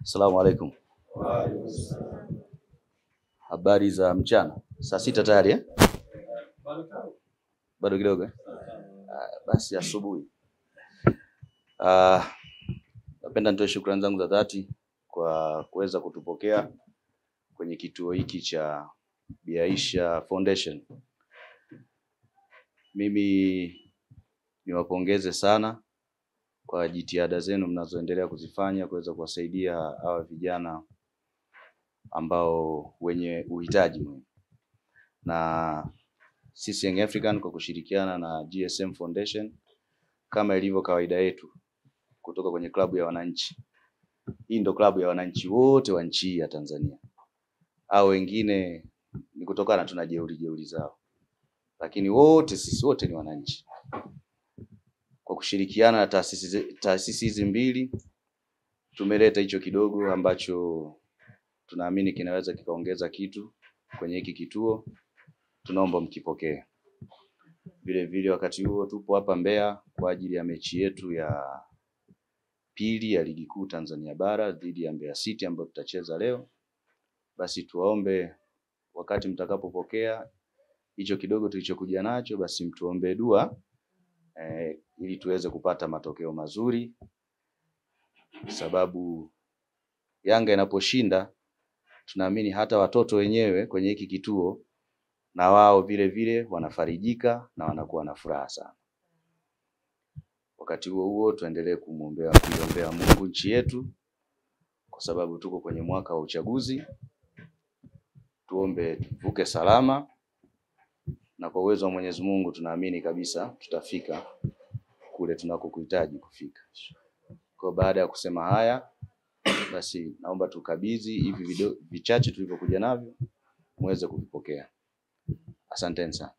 Assalamu alaikum. Habari za mchana. Saa 6 tayari eh? Bado kidogo eh? Basi asubuhi. Napenda nitoe shukrani zangu za dhati kwa kuweza kutupokea kwenye kituo hiki cha Bi Aisha Foundation. Mimi niwapongeze sana kwa jitihada zenu mnazoendelea kuzifanya kuweza kuwasaidia hawa vijana ambao wenye uhitaji. Na sisi Young African kwa kushirikiana na GSM Foundation, kama ilivyo kawaida yetu kutoka kwenye klabu ya wananchi. Hii ndio klabu ya wananchi wote wa nchi ya Tanzania. Hao wengine ni kutokana tuna jeuri zao. Lakini sisi wote ni wananchi. Kwa kushirikiana na taasisi hizi mbili tumeleta hicho kidogo ambacho tunaamini kinaweza kikaongeza kitu kwenye hiki kituo. Tunaomba mkipokee. Vile vile wakati huo tupo hapa Mbeya kwa ajili ya mechi yetu ya pili ya ligi kuu Tanzania bara dhidi ya Mbeya City ambayo tutacheza leo. Basi tuwaombe wakati mtakapopokea hicho kidogo tulichokuja nacho, basi mtuombe dua ili tuweze kupata matokeo mazuri, sababu Yanga inaposhinda tunaamini hata watoto wenyewe kwenye hiki kituo na wao vile vile wanafarijika na wanakuwa na furaha sana. Wakati huo tuendelee kuombea Mungu nchi yetu, kwa sababu tuko kwenye mwaka wa uchaguzi. Tuombe tuvuke salama, na kwa uwezo wa Mwenyezi Mungu tunaamini kabisa tutafika kule tunakokuhitaji kufika. Kwa baada ya kusema haya, basi naomba tukabidhi hivi video vichache tulivyokuja navyo muweze kuvipokea. Asanteni sana.